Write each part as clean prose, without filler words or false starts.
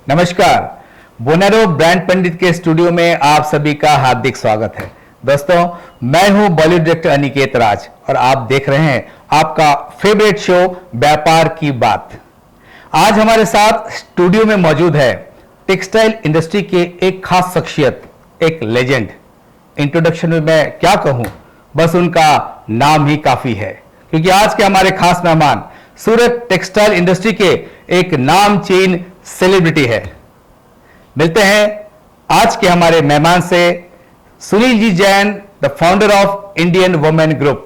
नमस्कार, Bolero brand पंडित के studio में आप सभी का हार्दिक स्वागत है। दोस्तों, मैं हूं बॉलीवुड डायरेक्टर अनिकेत राज और आप देख रहे हैं आपका फेवरेट शो व्यापार की बात। आज हमारे साथ स्टूडियो में मौजूद है टेक्सटाइल इंडस्ट्री के एक खास शख्सियत, एक लेजेंड। इंट्रोडक्शन में मैं क्या कहूं, बस उनका नाम ही काफी है, क्योंकि आज के हमारे खास मेहमान सूरत टेक्सटाइल इंडस्ट्री के एक नामचीन सेलिब्रिटी है। मिलते हैं आज के हमारे मेहमान से, Sunil ji Jain, the founder of Indian women group.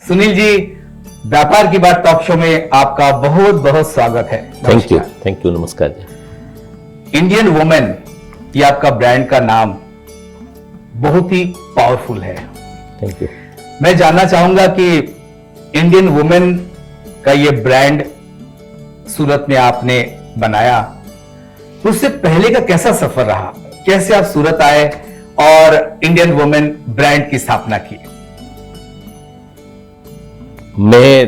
Sunil ji, व्यापार की बात टॉक शो में आपका बहुत बहुत स्वागत है। थैंक यू, नमस्कार जी। इंडियन वुमेन, ये आपका ब्रांड का नाम बहुत ही पावरफुल है। Thank you. मैं जानना चाहूंगा कि इंडियन वुमेन का ये ब्रांड सूरत में आपने बनाया, उससे पहले का कैसा सफर रहा? कैसे आप सूरत आए और इंडियन वुमेन ब्रांड की स्थापना की? मैं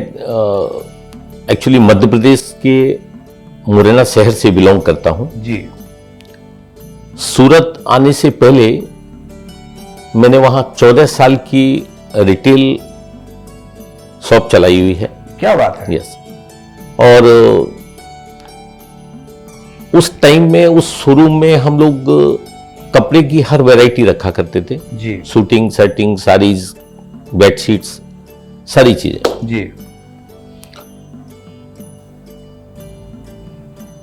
एक्चुअली मध्य प्रदेश के मुरैना शहर से बिलोंग करता हूं जी। सूरत आने से पहले मैंने वहां 14 साल की रिटेल शॉप चलाई हुई है। क्या बात है। यस। और उस टाइम में, उस शोरूम में हम लोग कपड़े की हर वैरायटी रखा करते थे जी। शूटिंग, सेटिंग, साड़ीज, बेडशीट्स, सारी चीजें जी।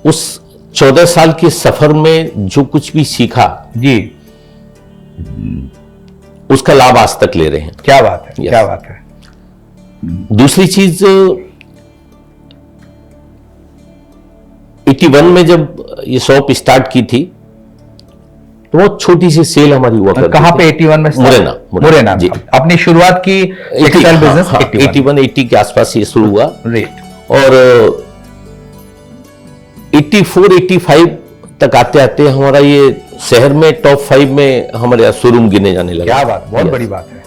उस 14 साल के सफर में जो कुछ भी सीखा जी, उसका लाभ आज तक ले रहे हैं। क्या बात है। Yes. क्या बात है। दूसरी चीज, 81 में जब ये शॉप स्टार्ट की थी तो बहुत छोटी सी सेल हमारी हुआ करती थी। कहां पे 81 में? मुरैना जी। अपनी शुरुआत की टेक्सटाइल बिजनेस 81-80 के आसपास ये शुरू हुआ। रेट। और 84-85 तक आते आते हमारा ये शहर में टॉप 5 में हमारे यहाँ शोरूम गिने जाने लगा। क्या बात, बहुत बड़ी बात है।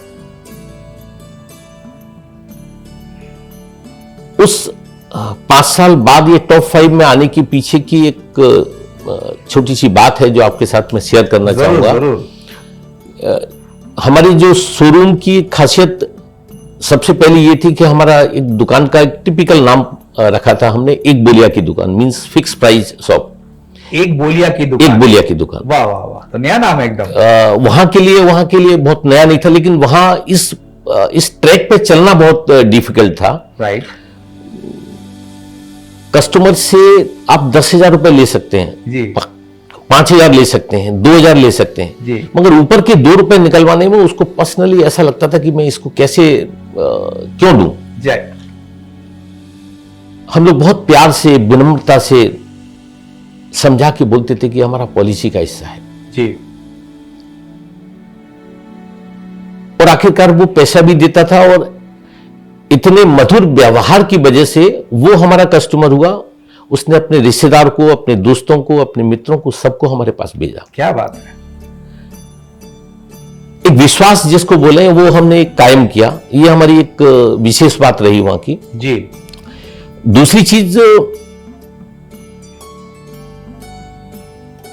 उस 5 साल बाद ये टॉप 5 में आने के पीछे की एक छोटी सी बात है जो आपके साथ मैं शेयर करना चाहूंगा। हमारी जो शोरूम की खासियत सबसे पहले ये थी कि हमारा एक दुकान का एक टिपिकल नाम रखा था हमने, एक बोलिया की दुकान, मींस फिक्स प्राइस शॉप। एक बोलिया की दुकान। एक बोलिया की दुकान। वाह वाह वाह, तो नया नाम है एकदम। वहां के लिए बहुत नया नहीं था, लेकिन वहां इस ट्रैक पे चलना बहुत डिफिकल्ट था। राइट। कस्टमर से आप 10,000 रुपए ले सकते हैं जी। 5,000 ले सकते हैं, 2,000 ले सकते हैं जी। मगर ऊपर के 2 रुपए निकलवाने में उसको पर्सनली ऐसा लगता था कि मैं इसको कैसे क्यों दूं। जय। हम लोग बहुत प्यार से, विनम्रता से समझा के बोलते थे कि हमारा पॉलिसी का हिस्सा है जी। और आखिरकार वो पैसा भी देता था और इतने मधुर व्यवहार की वजह से वो हमारा कस्टमर हुआ। उसने अपने रिश्तेदार को, अपने दोस्तों को, अपने मित्रों को, सबको हमारे पास भेजा। क्या बात है। एक विश्वास जिसको बोले वो हमने कायम किया, ये हमारी एक विशेष बात रही वहां की। जी। दूसरी चीज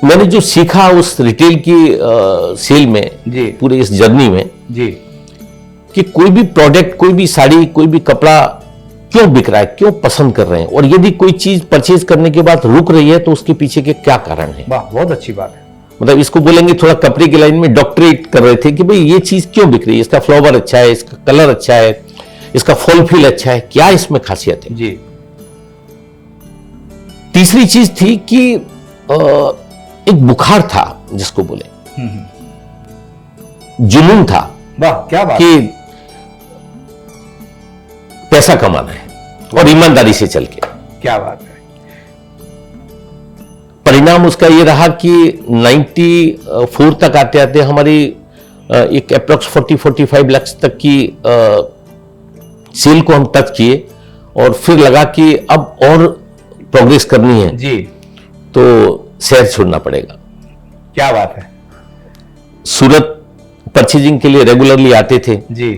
मैंने जो सीखा उस रिटेल की सेल में, जी। पूरे इस जर्नी में, जी। कि कोई भी प्रोडक्ट, कोई भी साड़ी, कोई भी कपड़ा क्यों बिक रहा है, क्यों पसंद कर रहे हैं, और यदि कोई चीज परचेज करने के बाद रुक रही है तो उसके पीछे के क्या कारण है। वाह, बहुत अच्छी बात है। मतलब इसको बोलेंगे थोड़ा कपड़े की लाइन में डॉक्टरेट कर रहे थे कि भाई ये चीज क्यों बिक रही है, इसका फ्लावर अच्छा है, इसका कलर अच्छा है, इसका फॉल फील अच्छा है, क्या इसमें खासियत है। जी। तीसरी चीज थी कि एक बुखार था जिसको बोले, जुनून था। वाह, क्या बात कि पैसा कमाना है और ईमानदारी से चल के। क्या बात है। परिणाम उसका ये रहा कि 94 तक आते आते हमारी एक अप्रोक्स 40-45 लाख तक की सेल को हम टच किए, और फिर लगा कि अब और प्रोग्रेस करनी है जी। तो शहर छोड़ना पड़ेगा। क्या बात है। सूरत परचेजिंग के लिए रेगुलरली आते थे, जी।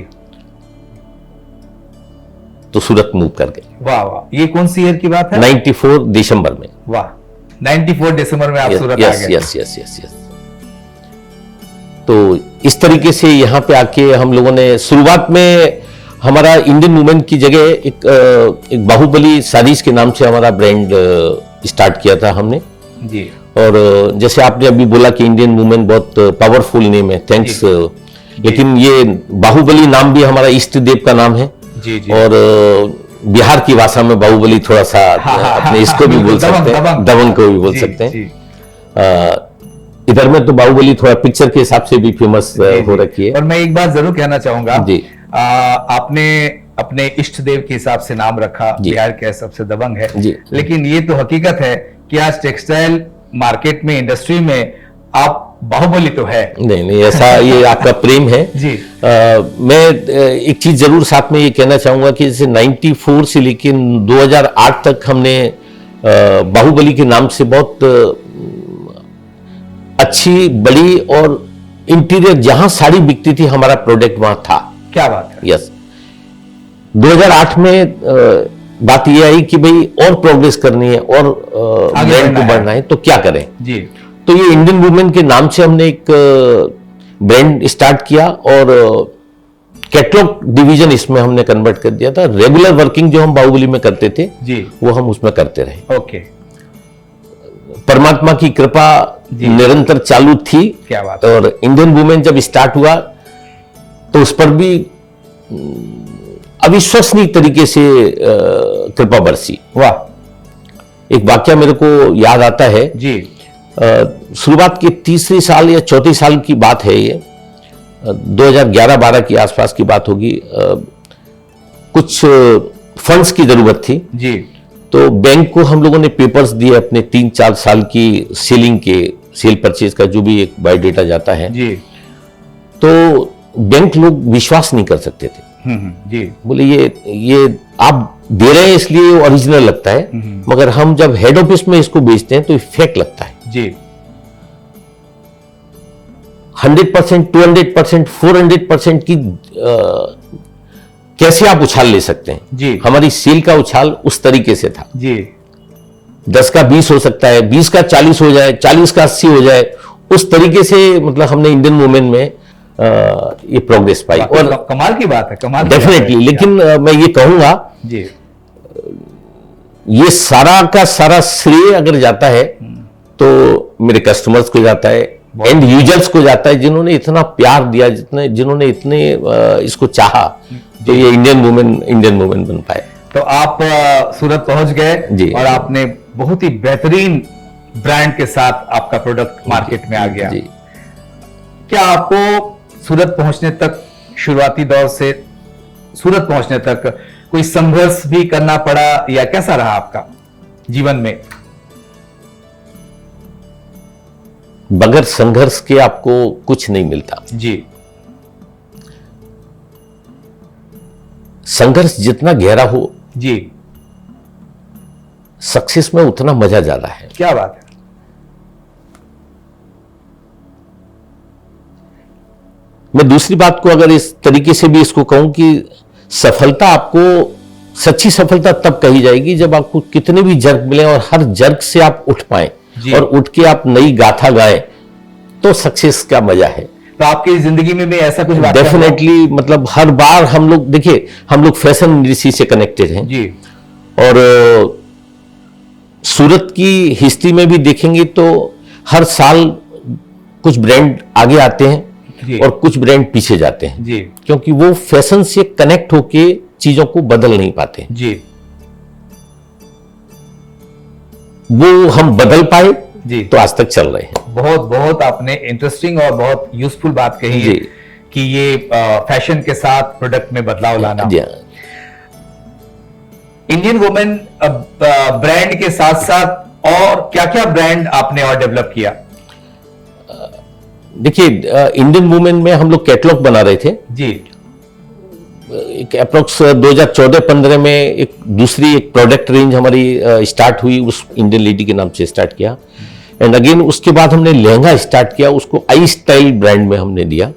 तो सूरत मूव कर गए। वाह वाह, ये कौन सी ईयर की बात है? 94 दिसंबर में। वाह, 94 दिसंबर में आप सूरत आ यस गए। Yes yes yes yes. तो इस तरीके से यहाँ पे आके हम लोगों ने शुरुआत में हमारा इंडियन वुमेन की जगह एक बाहुबली साड़ीज के नाम से हमारा ब्रांड स्टार्ट किया था हमने। जी। और जैसे आपने अभी बोला कि इंडियन वुमेन बहुत पावरफुल नेम है, थैंक्स। लेकिन ये बाहुबली नाम भी हमारा इष्ट देव का नाम है। जी जी। और बिहार की भाषा में बाहुबली थोड़ा सा अपने इसको भी बोल सकते हैं, दबंग को भी बोल सकते हैं। इधर में तो बाहुबली थोड़ा पिक्चर के हिसाब से भी फेमस हो रखी है। और मैं एक बात जरूर कहना चाहूंगा जी। आपने अपने इष्ट देव के हिसाब से नाम रखा, बिहार के सबसे दबंग है जी। लेकिन ये तो हकीकत है कि आज टेक्सटाइल मार्केट में, इंडस्ट्री में आप बाहुबली तो है। नहीं ऐसा ये आपका प्रेम है। जी। मैं एक चीज जरूर साथ में ये कहना चाहूंगा कि जैसे 94 से लेकर 2008 तक हमने बाहुबली के नाम से बहुत अच्छी, बड़ी और इंटीरियर जहां साड़ी बिकती थी हमारा प्रोडक्ट वहां था। क्या बात है। यस। 2008 में बात यह आई कि भाई और प्रोग्रेस करनी है और ब्रांड को बढ़ना है, तो क्या करें। जी। तो ये इंडियन वुमेन के नाम से हमने एक ब्रांड स्टार्ट किया और कैटलॉग डिवीजन इसमें हमने कन्वर्ट कर दिया था। रेगुलर वर्किंग जो हम बाहुबली में करते थे जी, वो हम उसमें करते रहे। ओके। परमात्मा की कृपा निरंतर चालू थी। क्या बात। और इंडियन वुमेन जब स्टार्ट हुआ तो उस पर भी अविश्वसनीय तरीके से कृपा बरसी। वाह। एक वाक्य मेरे को याद आता है जी। शुरुआत के तीसरे साल या चौथे साल की बात है, ये 2011-12 के आसपास की बात होगी। कुछ फंड्स की जरूरत थी जी। तो बैंक को हम लोगों ने पेपर्स दिए अपने 3-4 साल की सेलिंग के, सेल परचेज का जो भी एक बायोडेटा जाता है जी। तो बैंक लोग विश्वास नहीं कर सकते थे। जी। बोले ये आप दे रहे हैं इसलिए ओरिजिनल लगता है, मगर हम जब हेड ऑफिस में इसको बेचते हैं तो फेक लगता है। जी। 100%, 200%, 400% की कैसे आप उछाल ले सकते हैं। जी। हमारी सेल का उछाल उस तरीके से था। जी। 10 का 20 हो सकता है, 20 का 40 हो जाए, 40 का 80 हो जाए, उस तरीके से मतलब हमने इंडियन वुमेन में ये प्रोग्रेस पाई। और कमाल की बात है, कमाल। डेफिनेटली। लेकिन मैं ये कहूंगा जी, ये सारा का सारा श्रेय अगर जाता है तो मेरे कस्टमर्स को जाता है, एंड यूजर्स को जाता है, जिन्होंने इतना प्यार दिया, जिन्होंने इतने इसको चाहा, तो ये इंडियन वुमेन बन पाए। तो आप सूरत पहुंच गए और आपने बहुत ही बेहतरीन ब्रांड के साथ आपका प्रोडक्ट मार्केट में आ गया। जी। क्या आपको सूरत पहुंचने तक, शुरुआती दौर से सूरत पहुंचने तक कोई संघर्ष भी करना पड़ा या कैसा रहा आपका जीवन में? बगैर संघर्ष के आपको कुछ नहीं मिलता। जी। संघर्ष जितना गहरा हो जी, सक्सेस में उतना मजा ज्यादा है। क्या बात है। मैं दूसरी बात को अगर इस तरीके से भी इसको कहूं कि सफलता आपको, सच्ची सफलता तब कही जाएगी जब आपको कितने भी जर्क मिले और हर जर्क से आप उठ पाए और उठ के आप नई गाथा गाएं, तो सक्सेस का मजा है। तो आपकी जिंदगी में भी ऐसा कुछ डेफिनेटली, मतलब हर बार हम लोग देखिए, हम लोग फैशन इंडस्ट्री से कनेक्टेड हैं जी, और सूरत की हिस्ट्री में भी देखेंगे तो हर साल कुछ ब्रांड आगे आते हैं और कुछ ब्रांड पीछे जाते हैं जी, क्योंकि वो फैशन से कनेक्ट होके चीजों को बदल नहीं पाते जी, वो हम बदल पाए जी, तो आज तक चल रहे हैं। बहुत बहुत आपने इंटरेस्टिंग और बहुत यूजफुल बात कही है कि ये फैशन के साथ प्रोडक्ट में बदलाव लाना। जी, इंडियन वुमेन ब्रांड के साथ साथ और क्या क्या ब्रांड आपने और डेवलप किया? देखिए, इंडियन वुमेन में हम लोग कैटलॉग बना रहे थे जी, एक अप्रोक्स 2014-15 में एक दूसरी एक प्रोडक्ट रेंज हमारी स्टार्ट हुई, उस इंडियन लेडी के नाम से स्टार्ट किया। एंड अगेन उसके बाद हमने लहंगा स्टार्ट किया, उसको आई स्टाइल ब्रांड में हमने दिया।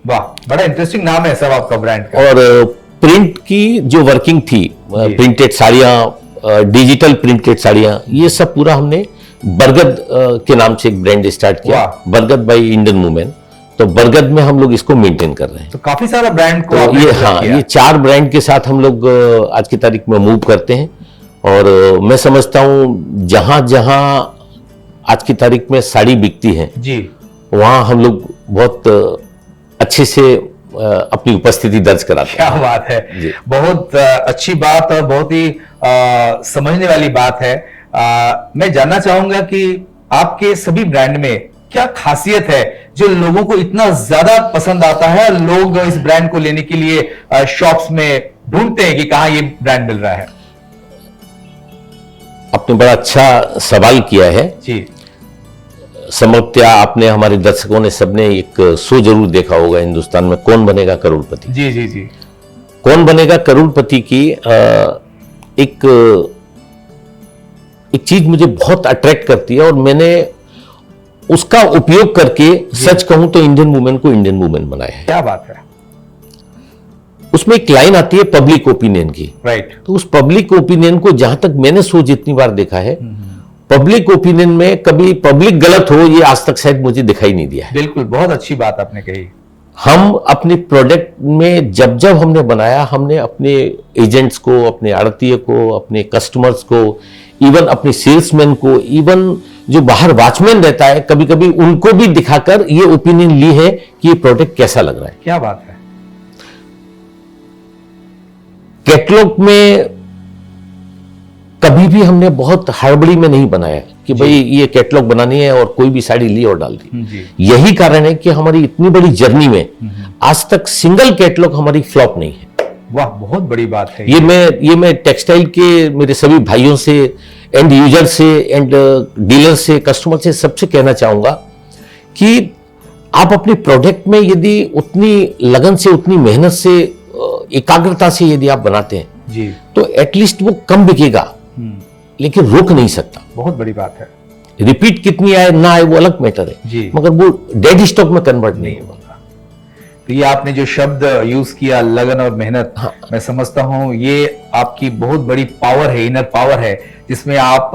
वाह, बड़ा इंटरेस्टिंग नाम है सब आपका ब्रांड का। और प्रिंट की जो वर्किंग थी, प्रिंटेड साड़ियां, डिजिटल प्रिंटेड साड़ियां, ये सब पूरा हमने बरगद के नाम से एक ब्रांड स्टार्ट किया, बरगद बाय इंडियन वुमेन। तो बरगद में हम लोग इसको मेंटेन कर रहे हैं। तो काफी सारा ब्रांड को तो ये, हाँ, ये 4 ब्रांड के साथ हम लोग आज की तारीख में मूव करते हैं। और मैं समझता हूं जहां जहां आज की तारीख में साड़ी बिकती है जी, वहां हम लोग बहुत अच्छे से अपनी उपस्थिति दर्ज कराते हैं। क्या बात है, बहुत अच्छी बात और बहुत ही समझने वाली बात है। मैं जानना चाहूंगा कि आपके सभी ब्रांड में क्या खासियत है जो लोगों को इतना ज्यादा पसंद आता है, लोग इस ब्रांड को लेने के लिए शॉप्स में ढूंढते हैं कि कहां ये ब्रांड मिल रहा है? आपने बड़ा अच्छा सवाल किया है जी, समर्थ्या, आपने, हमारे दर्शकों ने सबने एक शो जरूर देखा होगा हिंदुस्तान में, कौन बनेगा करोड़पति। जी, जी, जी, कौन बनेगा करोड़पति की एक चीज मुझे बहुत अट्रैक्ट करती है और मैंने उसका उपयोग करके, सच कहूं तो, इंडियन वुमेन को इंडियन वुमेन बनाया है। क्या बात है। उसमें एक लाइन आती है पब्लिक ओपिनियन की, राइट। तो उस पब्लिक ओपिनियन को, जहां तक मैंने शो जितनी बार देखा है, पब्लिक ओपिनियन में कभी पब्लिक गलत हो ये आज तक शायद मुझे दिखाई नहीं दिया है। बिल्कुल, बहुत अच्छी बात आपने कही। हम अपने प्रोडक्ट में जब जब हमने बनाया, हमने अपने एजेंट्स को, अपने आड़तीय को, अपने कस्टमर्स को, इवन अपने सेल्समैन को, इवन जो बाहर वॉचमैन रहता है, कभी कभी उनको भी दिखाकर ये ओपिनियन ली है कि ये प्रोडक्ट कैसा लग रहा है। क्या बात है। कैटलॉग में कभी भी हमने बहुत हड़बड़ी में नहीं बनाया कि भाई ये कैटलॉग बनानी है और कोई भी साड़ी ली और डाल दी। यही कारण है कि हमारी इतनी बड़ी जर्नी में आज तक सिंगल कैटलॉग हमारी फ्लॉप नहीं है। वाह, बहुत बड़ी बात है। ये मैं टेक्सटाइल के मेरे सभी भाइयों से, एंड यूजर से, एंड डीलर से, कस्टमर से, सबसे कहना चाहूंगा कि आप अपने प्रोडक्ट में यदि उतनी लगन से, उतनी मेहनत से, एकाग्रता से यदि आप बनाते हैं जी, तो एटलीस्ट वो कम बिकेगा, लेकिन रोक नहीं सकता। बहुत बड़ी बात है। रिपीट कितनी आए ना आए वो अलग मैटर है जी, मगर वो डेड स्टॉक में कन्वर्ट नहीं होगा। तो ये आपने जो शब्द यूज किया, लगन और मेहनत, मैं समझता हूं ये आपकी बहुत बड़ी पावर है, इनर पावर है, जिसमें आप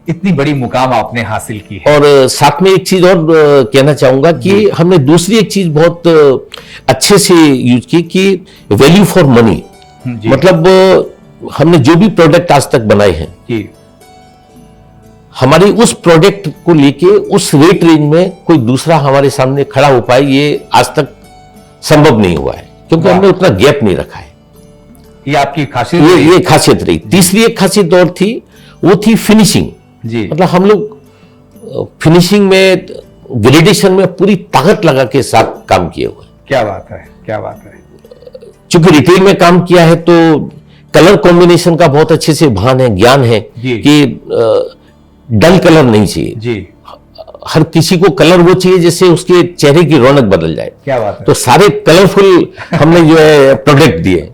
इतनी बड़ी मुकाम आपने हासिल की है। और साथ में एक चीज और कहना चाहूंगा कि हमने दूसरी एक चीज बहुत अच्छे से यूज की कि वैल्यू फॉर मनी। मतलब हमने जो भी प्रोडक्ट आज तक बनाए हैं जी, हमारी उस प्रोडक्ट को लेके उस रेट रेंज में कोई दूसरा हमारे सामने खड़ा हो पाए, ये आज तक संभव नहीं हुआ है, क्योंकि हमने उतना गैप नहीं रखा है। ये आपकी खासियत, ये खासियत रही। तीसरी एक खासियत और थी, वो थी फिनिशिंग जी। मतलब हम लोग फिनिशिंग में, ग्रेडेशन में पूरी ताकत लगा के साथ काम किए हुए। क्या बात है, क्या बात है। चूंकि रिटेल में काम किया है तो कलर कॉम्बिनेशन का बहुत अच्छे से भान है, ज्ञान है कि डल कलर नहीं चाहिए जी। हर किसी को कलर वो चाहिए जिससे उसके चेहरे की रौनक बदल जाए। क्या बात है। तो सारे कलरफुल हमने जो है प्रोडक्ट दिए।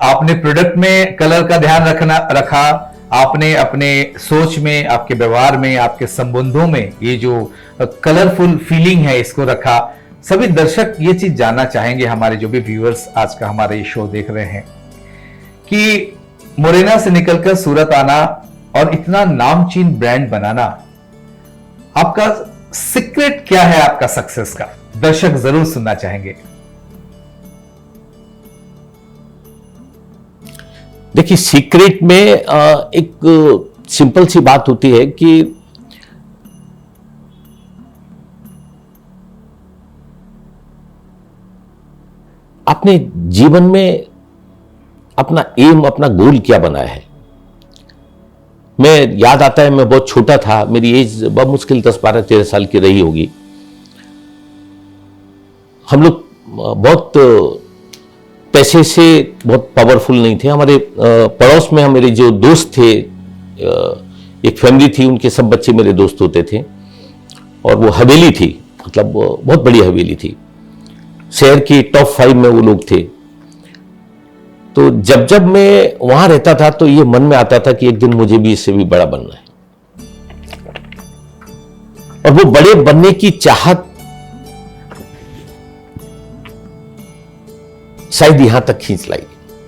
आपने प्रोडक्ट में कलर का ध्यान रखा, आपने अपने सोच में, आपके व्यवहार में, आपके संबंधों में ये जो कलरफुल फीलिंग है इसको रखा। सभी दर्शक ये चीज जानना चाहेंगे, हमारे जो भी व्यूअर्स आज का हमारा ये शो देख रहे हैं, कि मुरैना से निकलकर सूरत आना और इतना नामचीन ब्रांड बनाना, आपका सीक्रेट क्या है आपका सक्सेस का? दर्शक जरूर सुनना चाहेंगे। देखिए, सीक्रेट में एक सिंपल सी बात होती है कि अपने जीवन में अपना एम, अपना गोल क्या बनाया है। मैं याद आता है, मैं बहुत छोटा था, मेरी एज बहुत मुश्किल 10-12-13 साल की रही होगी। हम लोग बहुत पैसे से बहुत पावरफुल नहीं थे। हमारे पड़ोस में मेरे जो दोस्त थे, एक फैमिली थी, उनके सब बच्चे मेरे दोस्त होते थे, और वो हवेली थी, मतलब बहुत बड़ी हवेली थी, शहर की टॉप 5 में वो लोग थे। तो जब जब मैं वहां रहता था तो ये मन में आता था कि एक दिन मुझे भी इससे भी बड़ा बनना है, और वो बड़े बनने की चाहत शायद यहां तक खींच लाई।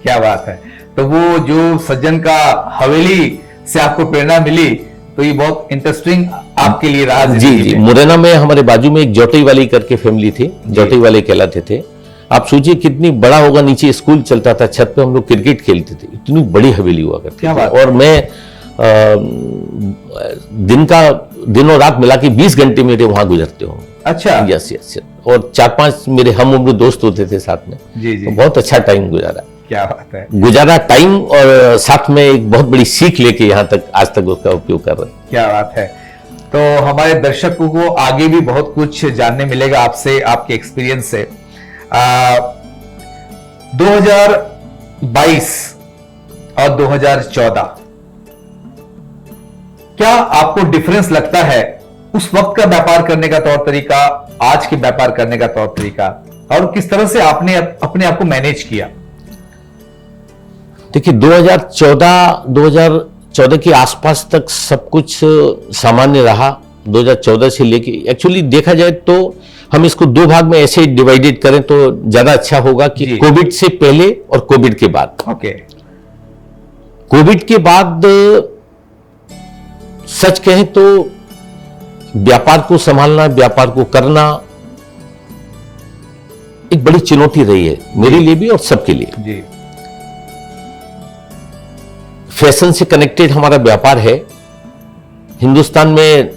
क्या बात है। तो वो जो सज्जन का हवेली से आपको प्रेरणा मिली, तो ये बहुत इंटरेस्टिंग आपके लिए रहा। जी, मुरैना में हमारे बाजू में एक जौटई वाली करके फैमिली थी, जौटई वाले कहलाते थे। आप सोचिए कितनी बड़ा होगा, नीचे स्कूल चलता था, छत पे हम लोग क्रिकेट खेलते थे, इतनी बड़ी हवेली हुआ करती थी। और मैं दिन और रात मिला के 20 घंटे मेरे वहां गुजरते हो। अच्छा। यस। और 4-5 मेरे हम उम्र दोस्त होते थे साथ में। जी। तो बहुत अच्छा टाइम गुजारा। क्या बात है। गुजारा टाइम, और साथ में एक बहुत बड़ी सीख लेके यहाँ तक आज तक उसका उपयोग कर रहे हैं। क्या बात है। तो हमारे दर्शकों को आगे भी बहुत कुछ जानने मिलेगा आपसे, आपके एक्सपीरियंस से। 2022 और 2014, क्या आपको डिफरेंस लगता है उस वक्त का व्यापार करने का तौर तरीका, आज के व्यापार करने का तौर तरीका, और किस तरह से आपने अपने आप को मैनेज किया? देखिए, 2014 के आसपास तक सब कुछ सामान्य रहा। 2014 से लेके एक्चुअली देखा जाए तो हम इसको 2 भाग में ऐसे डिवाइडेड करें तो ज्यादा अच्छा होगा कि कोविड से पहले और कोविड के बाद। ओके। कोविड के बाद सच कहें तो व्यापार को संभालना, व्यापार को करना एक बड़ी चुनौती रही है, मेरे लिए भी और सबके लिए। जी। फैशन से कनेक्टेड हमारा व्यापार है। हिंदुस्तान में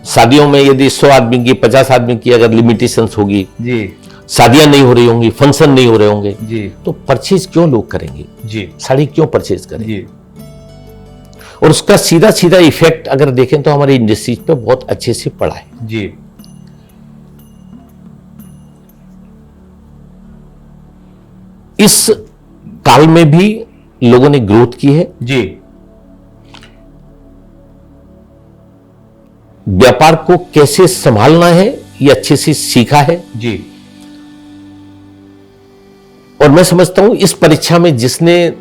शादियों में यदि 100 आदमी की, 50 आदमी की अगर लिमिटेशंस होगी, जी, शादियां नहीं हो रही होंगी, फंक्शन नहीं हो रहे होंगे, जी, तो परचेज क्यों लोग करेंगे? जी, साड़ी क्यों परचेज करेंगे? जी। और उसका सीधा सीधा इफेक्ट अगर देखें तो हमारी इंडस्ट्रीज पे बहुत अच्छे से पड़ा है। जी। इस काल में भी लोगों ने ग्रोथ की है। जी। व्यापार को कैसे संभालना है ये अच्छे से सीखा है। जी। और मैं समझता हूं इस परीक्षा में जिसने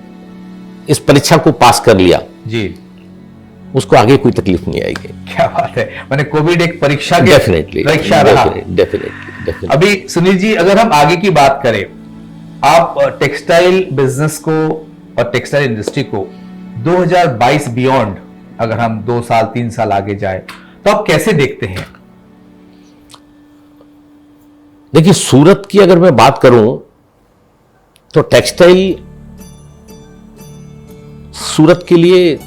इस परीक्षा को पास कर लिया, जी, उसको आगे कोई तकलीफ नहीं आएगी। क्या बात है। मैंने कोविड एक परीक्षा के डेफिनेटली डेफिनेटली। अभी सुनील जी, अगर हम आगे की बात करें, आप टेक्सटाइल बिजनेस को और टेक्सटाइल इंडस्ट्री को 2022 बियॉन्ड अगर हम 2 साल 3 साल आगे जाए तो आप कैसे देखते हैं? देखिए, सूरत की अगर मैं बात करूं तो टेक्सटाइल सूरत के लिए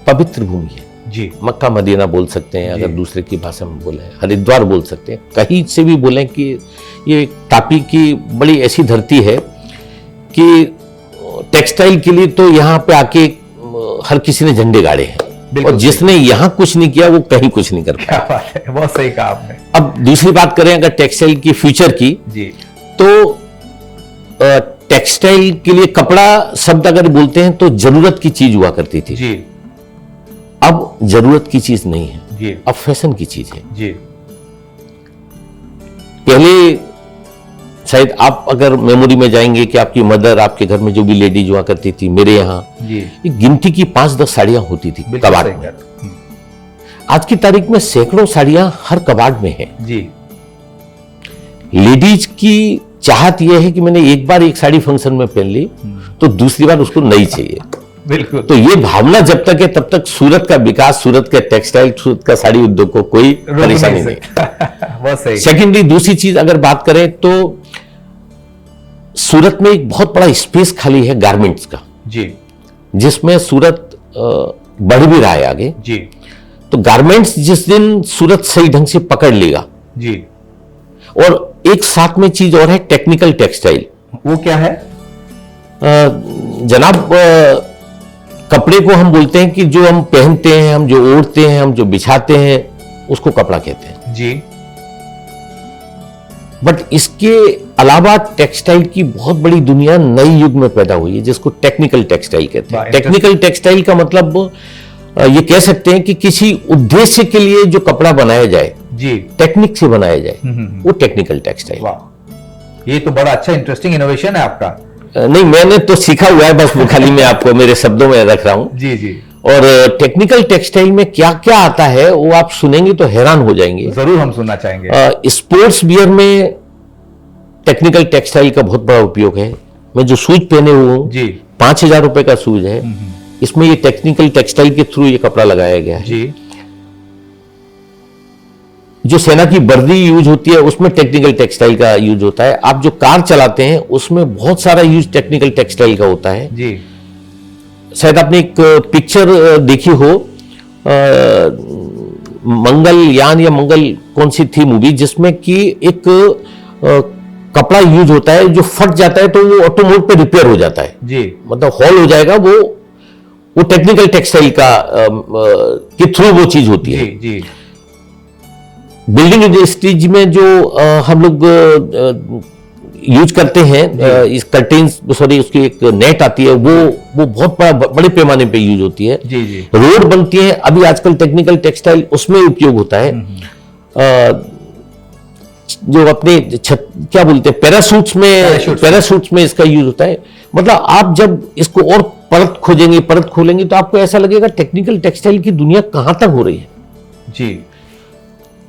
पवित्र भूमि है। जी। मक्का मदीना बोल सकते हैं, अगर दूसरे की भाषा में बोले हरिद्वार बोल सकते हैं, कहीं से भी बोलें कि ये तापी की बड़ी ऐसी धरती है कि टेक्सटाइल के लिए तो यहाँ पे आके हर किसी ने झंडे गाड़े हैं, और जिसने यहाँ कुछ नहीं किया वो कहीं कुछ नहीं कर पाया। क्या बात है, बहुत सही कहा आपने। अब दूसरी बात करें अगर टेक्सटाइल की फ्यूचर की, जी, तो टेक्सटाइल के लिए कपड़ा शब्द अगर बोलते हैं तो जरूरत की चीज हुआ करती थी। जी। अब जरूरत की चीज नहीं है, जी, अब फैशन की चीज है। जी। पहले शायद आप अगर मेमोरी में जाएंगे कि आपकी मदर, आपके घर में जो भी लेडीज हुआ करती थी, मेरे यहाँ गिनती की 5-10 साड़ियां होती थी कबाड़ में। आज की तारीख में सैकड़ों साड़ियां हर कबाड़ में है। जी। लेडीज की चाहत यह है कि मैंने एक बार एक साड़ी फंक्शन में पहन ली तो दूसरी बार उसको नहीं चाहिए। बिल्कुल। तो ये भावना जब तक है तब तक सूरत का विकास, सूरत के टेक्सटाइल, सूरत का साड़ी उद्योग को कोई परेशानी नहीं। बहुत सही। सेकेंडली दूसरी चीज अगर बात करें तो सूरत में एक बहुत बड़ा स्पेस खाली है गारमेंट्स का जी, जिसमें सूरत बढ़ भी रहा है आगे जी तो गारमेंट्स जिस दिन सूरत सही ढंग से पकड़ लेगा जी। और एक साथ में चीज और है टेक्निकल टेक्सटाइल। वो क्या है? जनाब कपड़े को हम बोलते हैं कि जो हम पहनते हैं, हम जो ओढ़ते हैं, हम जो बिछाते हैं उसको कपड़ा कहते हैं जी। बट इसके अलावा टेक्सटाइल की बहुत बड़ी दुनिया नई युग में पैदा हुई है जिसको टेक्निकल टेक्सटाइल कहते हैं। टेक्निकल टेक्सटाइल का मतलब ये कह सकते हैं कि किसी उद्देश्य के लिए जो कपड़ा बनाया जाए जी, टेक्निक से बनाया जाए वो टेक्निकल टेक्सटाइल। वाह, ये तो बड़ा अच्छा इंटरेस्टिंग इनोवेशन है आपका। नहीं, मैंने तो सीखा हुआ है, बस वो खाली मैं आपको मेरे शब्दों में रख रहा हूं। जी जी। और टेक्निकल टेक्सटाइल में क्या क्या आता है वो आप सुनेंगे तो हैरान हो जाएंगे। जरूर हम सुनना चाहेंगे। स्पोर्ट्स वियर में टेक्निकल टेक्सटाइल का बहुत बड़ा उपयोग है। मैं जो शूज पहने हुए हूं जी, 5,000 रुपए का शूज है, इसमें ये टेक्निकल टेक्सटाइल के थ्रू ये कपड़ा लगाया गया है जी। जो सेना की वर्दी यूज होती है उसमें टेक्निकल टेक्सटाइल का यूज होता है। आप जो कार चलाते हैं उसमें बहुत सारा यूज टेक्निकल टेक्सटाइल का होता है जी। शायद आपने एक पिक्चर देखी हो, मंगलयान या मंगल कौन सी थी मूवी, जिसमें कि एक कपड़ा यूज होता है जो फट जाता है तो वो ऑटो मोड पे रिपेयर हो जाता है जी, मतलब हॉल हो जाएगा, वो टेक्निकल टेक्सटाइल का के थ्रू वो चीज होती है। जी जी। बिल्डिंग इंडस्ट्रीज में जो हम लोग यूज करते हैं इस कर्टेन्स, सॉरी उसकी एक नेट आती है, वो बहुत बड़े पैमाने पे यूज होती है। जी जी। रोड बनती है अभी आजकल टेक्निकल टेक्सटाइल उसमें उपयोग होता है। जो अपने क्या बोलते हैं पैराशूट्स में इसका यूज होता है। मतलब आप जब इसको और परत खोलेंगे तो आपको ऐसा लगेगा टेक्निकल टेक्सटाइल की दुनिया कहां तक हो रही है। जी।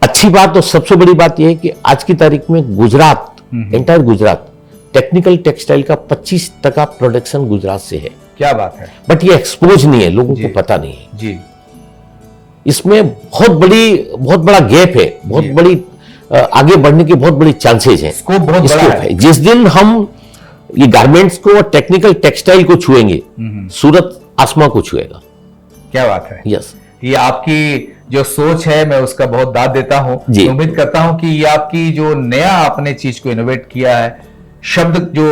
अच्छी बात और सबसे बड़ी बात यह है कि आज की तारीख में Gujarat, entire Gujarat technical textile का 25% प्रोडक्शन गुजरात से है। क्या बात है। बट ये एक्सपोज नहीं है, लोगों को पता नहीं है जी। इसमें बहुत बड़ा गैप है, बहुत बड़ी आगे बढ़ने की बहुत बड़ी चांसेस हैं, स्कोप बहुत बड़ा है। जिस दिन हम ये गारमेंट्स को और टेक्निकल टेक्सटाइल को छुएंगे सूरत आसमां को छुएगा। क्या बात है। यस, ये आपकी जो सोच है मैं उसका बहुत दाद देता हूं। उम्मीद करता हूं कि ये आपकी जो नया आपने चीज को इनोवेट किया है, शब्द जो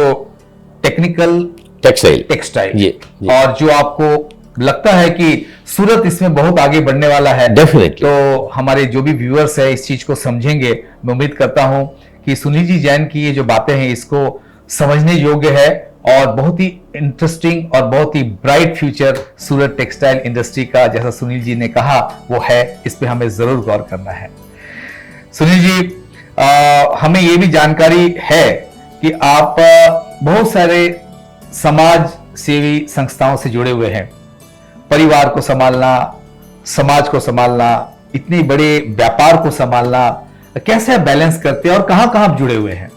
टेक्निकल टेक्सटाइल और जो आपको लगता है कि सूरत इसमें बहुत आगे बढ़ने वाला है, डेफिनेटली, तो हमारे जो भी व्यूअर्स है इस चीज को समझेंगे। मैं उम्मीद करता हूं कि सुनील जी जैन की ये जो बातें हैं इसको समझने योग्य है और बहुत ही इंटरेस्टिंग और बहुत ही ब्राइट फ्यूचर सूरत टेक्सटाइल इंडस्ट्री का, जैसा सुनील जी ने कहा, वो है। इस पे हमें जरूर गौर करना है। सुनील जी, हमें ये भी जानकारी है कि आप बहुत सारे समाज सेवी संस्थाओं से जुड़े हुए हैं। परिवार को संभालना, समाज को संभालना, इतने बड़े व्यापार को संभालना, कैसे आप बैलेंस करते हैं और कहां कहां आप जुड़े हुए हैं?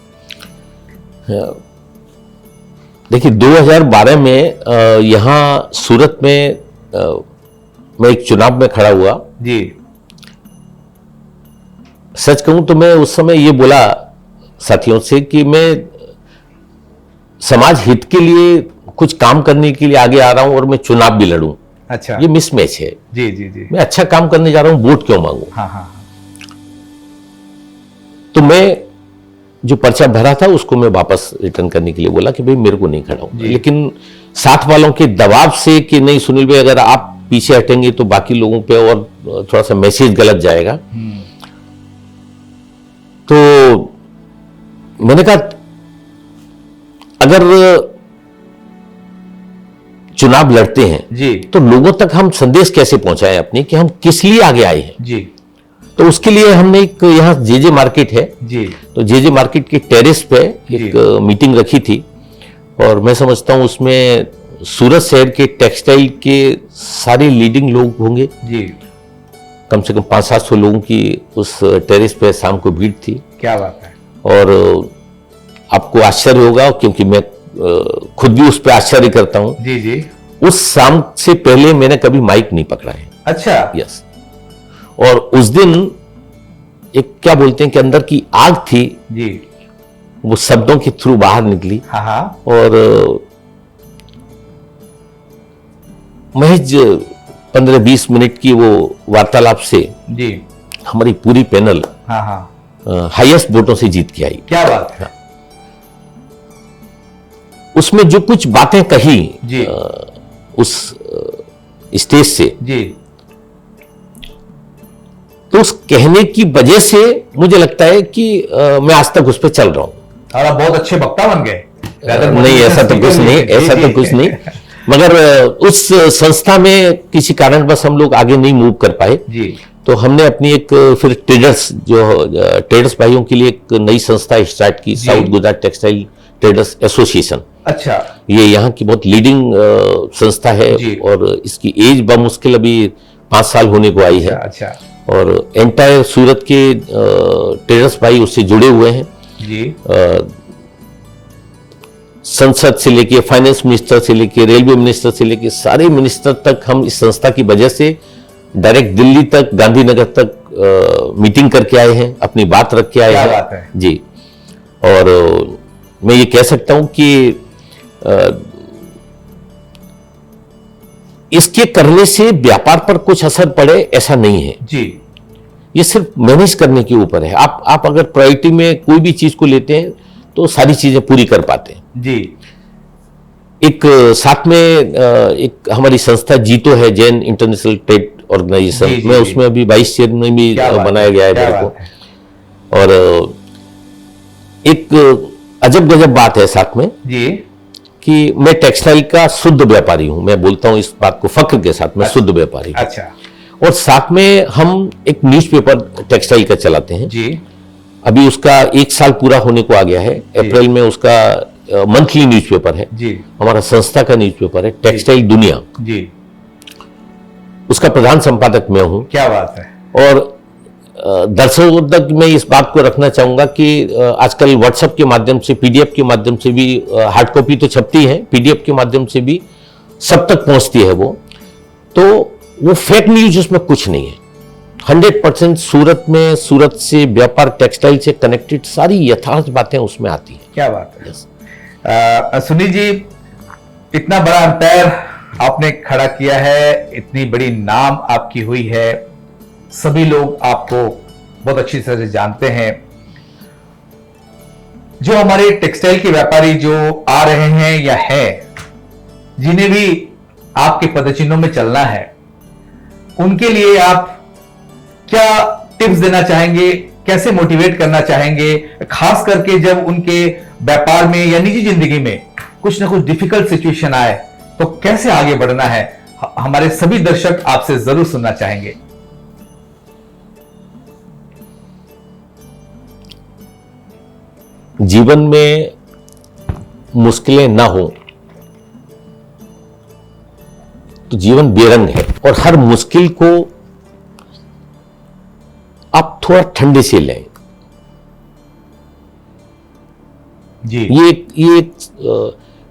देखिए 2012 में यहां सूरत में मैं एक चुनाव में खड़ा हुआ जी। सच कहूं तो मैं उस समय ये बोला साथियों से कि मैं समाज हित के लिए कुछ काम करने के लिए आगे आ रहा हूं और मैं चुनाव भी लड़ूं। अच्छा, ये मिसमैच है। जी जी जी। मैं अच्छा काम करने जा रहा हूं, वोट क्यों मांगू? हाँ हाँ। तो मैं जो पर्चा भरा था उसको मैं वापस रिटर्न करने के लिए बोला कि भाई मेरे को नहीं खड़ा हूं। लेकिन साथ वालों के दबाव से कि नहीं सुनील भाई अगर आप पीछे हटेंगे तो बाकी लोगों पे और थोड़ा सा मैसेज गलत जाएगा। तो मैंने कहा अगर चुनाव लड़ते हैं जी तो लोगों तक हम संदेश कैसे पहुंचाएं अपने कि हम किस लिए आगे आए हैं जी। तो उसके लिए हमने एक यहाँ जेजे मार्केट है जी, तो जेजे मार्केट के टेरेस पे एक मीटिंग रखी थी और मैं समझता हूँ उसमें सूरत शहर के टेक्सटाइल के सारे लीडिंग लोग होंगे जी। कम से कम 500-700 लोगों की उस टेरेस पे शाम को भीड़ थी। क्या बात है। और आपको आश्चर्य होगा, क्योंकि मैं खुद भी उस पर आश्चर्य करता हूं। जी जी। उस शाम से पहले मैंने कभी माइक नहीं पकड़ा है। अच्छा। यस। और उस दिन एक क्या बोलते हैं कि अंदर की आग थी जी, वो शब्दों के थ्रू बाहर निकली। हाँ हाँ। और महज 15-20 मिनट की वो वार्तालाप से जी, हमारी पूरी पैनल हाँ हाँ। हाईएस्ट वोटों से जीत के आई। क्या बात है। उसमें जो कुछ बातें कही जी, उस स्टेज से, जी, तो उस कहने की वजह से मुझे लगता है कि मैं आज तक उस पर चल रहा हूं। और आप बहुत अच्छे वक्ता बन गए। नहीं, ऐसा तो कुछ नहीं, ऐसा तो कुछ नहीं, मगर उस संस्था में किसी कारणवश हम लोग आगे नहीं मूव कर पाए। जी, तो हमने अपनी एक फिर ट्रेडर्स भाइयों के लिए एक नई संस्था स्टार्ट की, south Gujarat textile traders association. अच्छा। ये यहाँ की बहुत लीडिंग संस्था है जी। और इसकी एज बमुश्किल अभी 5 साल होने को आई है। अच्छा। और एंटायर सूरत के ट्रेडर्स भाई उससे जुड़े हुए हैं। जी, संसद से लेके फाइनेंस मिनिस्टर से लेके रेलवे मिनिस्टर से लेके सारे मिनिस्टर तक हम इस संस्था की वजह से डायरेक्ट दिल्ली तक, गांधीनगर तक मीटिंग करके आए हैं, अपनी बात रख के आए क्या हैं। बात है। जी। और मैं ये कह सकता हूं कि इसके करने से व्यापार पर कुछ असर पड़े ऐसा नहीं है। जी, ये सिर्फ मैनेज करने के ऊपर है। आप अगर प्रायोरिटी में कोई भी चीज को लेते हैं तो सारी चीजें पूरी कर पाते हैं। जी, एक साथ में एक हमारी संस्था जीतो है, जैन इंटरनेशनल ट्रेड ऑर्गेनाइजेशन जी, जी, में, जी। उसमें अभी वाइस चेयरमैन भी क्या बात बनाया है, गया है क्या मेरे को। बात है। और एक अजब गजब बात है साथ में जी, कि मैं टेक्सटाइल का शुद्ध व्यापारी हूं। मैं बोलता हूं इस बात को फख्र के साथ, मैं शुद्ध व्यापारी हूं। अच्छा। और साथ में हम एक न्यूज़पेपर टेक्सटाइल का चलाते हैं। जी, अभी उसका 1 साल पूरा होने को आ गया है। अप्रैल में उसका मंथली न्यूज़पेपर है, जी, हमारा संस्था का न्यूज़पेपर है टेक्सटाइल दुनिया। जी, उसका प्रधान संपादक मैं हूं। क्या बात है। और दर्शकों तक मैं इस बात को रखना चाहूंगा कि आजकल व्हाट्सएप के माध्यम से, पीडीएफ के माध्यम से भी, हार्ड कॉपी तो छपती है, पीडीएफ के माध्यम से भी सब तक पहुंचती है तो वो फेक न्यूज उसमें कुछ नहीं है। 100% सूरत में, सूरत से व्यापार, टेक्सटाइल से कनेक्टेड सारी यथार्थ बातें उसमें आती हैं। क्या बात है। Yes. सुनील जी, इतना बड़ा अंपायर आपने खड़ा किया है, इतनी बड़ी नाम आपकी हुई है, सभी लोग आपको बहुत अच्छी तरह से जानते हैं। जो हमारे टेक्सटाइल के व्यापारी जो आ रहे हैं या है, जिन्हें भी आपके पदचिन्हों में चलना है, उनके लिए आप क्या टिप्स देना चाहेंगे, कैसे मोटिवेट करना चाहेंगे, खास करके जब उनके व्यापार में या निजी जिंदगी में कुछ ना कुछ डिफिकल्ट सिचुएशन आए तो कैसे आगे बढ़ना है? हमारे सभी दर्शक आपसे जरूर सुनना चाहेंगे। जीवन में मुश्किलें ना हो तो जीवन बेरंग है, और हर मुश्किल को आप थोड़ा ठंडे से लें। जी, ये एक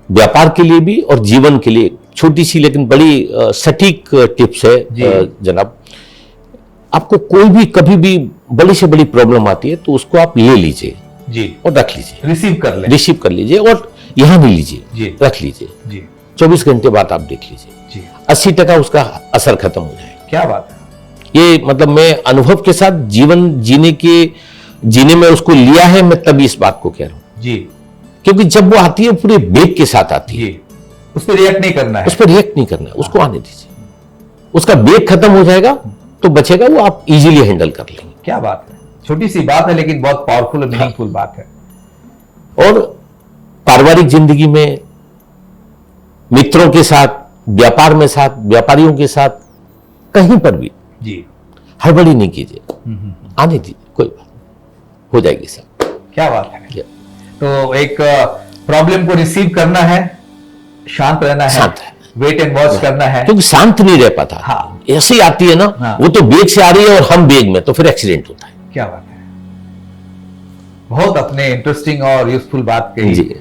व्यापार के लिए भी और जीवन के लिए छोटी सी लेकिन बड़ी सटीक टिप्स है। जनाब, आपको कोई भी कभी भी बड़ी से बड़ी प्रॉब्लम आती है तो उसको आप ले लीजिए जी, और रख लीजिए, रिसीव कर लीजिए और यहां भी लीजिए, जी, रख लीजिए जी, 24 घंटे बाद आप देख लीजिए जी, 80% उसका असर खत्म हो जाएगा। क्या बात है। ये मतलब मैं अनुभव के साथ जीवन जीने में उसको लिया है, मैं तभी इस बात को कह रहा हूं। जी, क्योंकि जब वो आती है पूरे बेग के साथ आती है, जी, उस पर रिएक्ट नहीं करना है, उस पर रिएक्ट नहीं करना है, उसको आने दीजिए। उसका बेग खत्म हो जाएगा तो बचेगा वो, आप इजीली हैंडल कर लेंगे। क्या बात है। छोटी सी बात है लेकिन बहुत पावरफुल और मीनिंगफुल बात है। और पारिवारिक जिंदगी में, मित्रों के साथ, व्यापार में साथ, व्यापारियों के साथ, कहीं पर भी जी, हड़बड़ी नहीं कीजिए, आने दीजिए, कोई बात नहीं, हो जाएगी सब। क्या बात है। तो एक प्रॉब्लम को रिसीव करना है, शांत रहना है, शांत है, वेट एंड वॉच करना है, क्योंकि शांत नहीं रह पाता। हाँ, ऐसे ही आती है ना, हाँ, वो तो बेग से आ रही है और हम बेग में, तो फिर एक्सीडेंट होता है। क्या बात है। बहुत अपने इंटरेस्टिंग और यूजफुल बात कही। जी।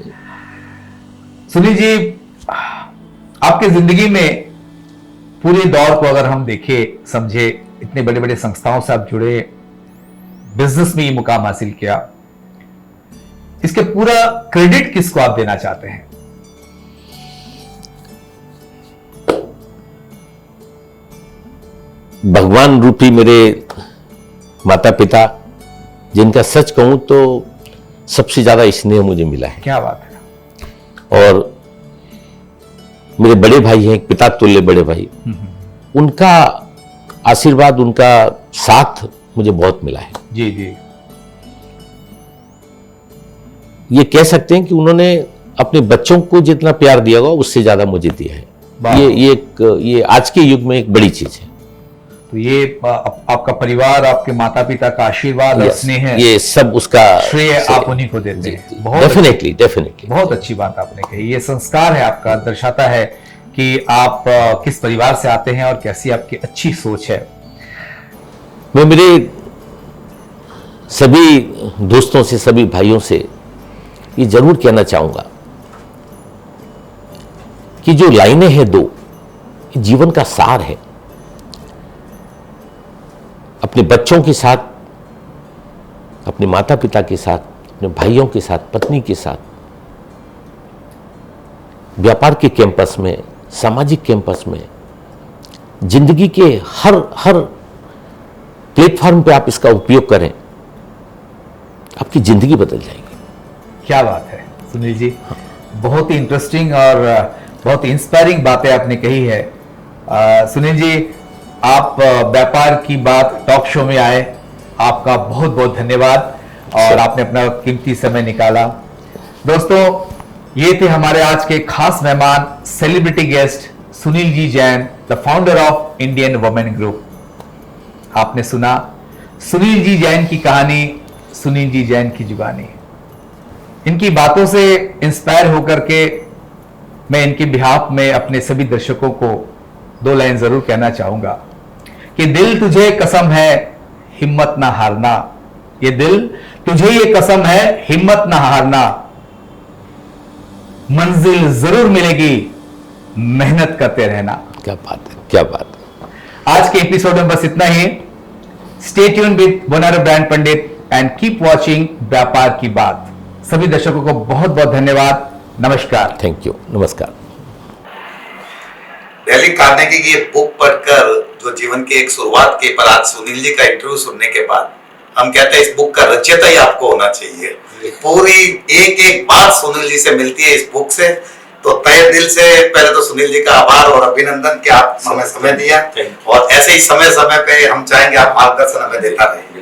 सुनील जी, आपकी जिंदगी में पूरे दौर को अगर हम देखें समझे, इतने बड़े बड़े संस्थाओं से आप जुड़े, बिजनेस में ये मुकाम हासिल किया, इसके पूरा क्रेडिट किसको आप देना चाहते हैं? भगवान रूपी मेरे माता पिता, जिनका सच कहूं तो सबसे ज्यादा स्नेह मुझे मिला है। क्या बात है। और मेरे बड़े भाई हैं, पिता तुल्य बड़े भाई, उनका आशीर्वाद, उनका साथ मुझे बहुत मिला है। जी जी। ये कह सकते हैं कि उन्होंने अपने बच्चों को जितना प्यार दिया होगा उससे ज्यादा मुझे दिया है। ये आज के युग में एक बड़ी चीज है। तो ये आपका परिवार, आपके माता पिता का आशीर्वाद और स्नेह है, ये सब उसका श्रेय आप उन्हीं को देते हैं। डेफिनेटली बहुत अच्छी बात आपने कही। ये संस्कार है आपका, दर्शाता है कि आप किस परिवार से आते हैं और कैसी आपकी अच्छी सोच है। मैं मेरे सभी दोस्तों से, सभी भाइयों से ये जरूर कहना चाहूंगा कि जो लाइनें हैं दो, ये जीवन का सार है। अपने बच्चों के साथ, अपने माता पिता के साथ, अपने भाइयों के साथ, पत्नी के साथ, व्यापार के कैंपस में, सामाजिक कैंपस में, जिंदगी के हर प्लेटफॉर्म पे आप इसका उपयोग करें, आपकी जिंदगी बदल जाएगी। क्या बात है सुनील जी, बहुत ही इंटरेस्टिंग और बहुत इंस्पायरिंग बातें आपने कही है। सुनील जी, आप व्यापार की बात टॉक शो में आए, आपका बहुत बहुत धन्यवाद और आपने अपना कीमती समय निकाला। दोस्तों, ये थे हमारे आज के खास मेहमान, celebrity guest Sunil ji Jain, the founder of Indian women group. आपने सुना सुनील जी जैन की कहानी, सुनील जी जैन की जुबानी। इनकी बातों से इंस्पायर होकर के मैं इनके बिहाफ में अपने सभी दर्शकों को दो लाइन जरूर कहना चाहूंगा कि दिल तुझे कसम है हिम्मत ना हारना, ये दिल तुझे ये कसम है हिम्मत ना हारना, मंजिल जरूर मिलेगी मेहनत करते रहना। क्या बात है, क्या बात है। आज के एपिसोड में बस इतना ही। स्टे ट्यून विद बोनारो brand pandit and keep watching व्यापार की बात। सभी दर्शकों को बहुत बहुत धन्यवाद। नमस्कार। थैंक यू, नमस्कार। डेल कार्नेगी की बुक पढ़कर जो जीवन की एक शुरुआत की, पर आज सुनील जी का इंटरव्यू सुनने के बाद हम कहते हैं इस बुक का रचयिता ही आपको होना चाहिए। पूरी एक एक बात सुनील जी से मिलती है इस बुक से। तो तहे दिल से पहले तो सुनील जी का आभार और अभिनंदन कि आप समय दिया, और ऐसे ही समय समय पे हम चाहेंगे आप मार्गदर्शन हमें देता रहे।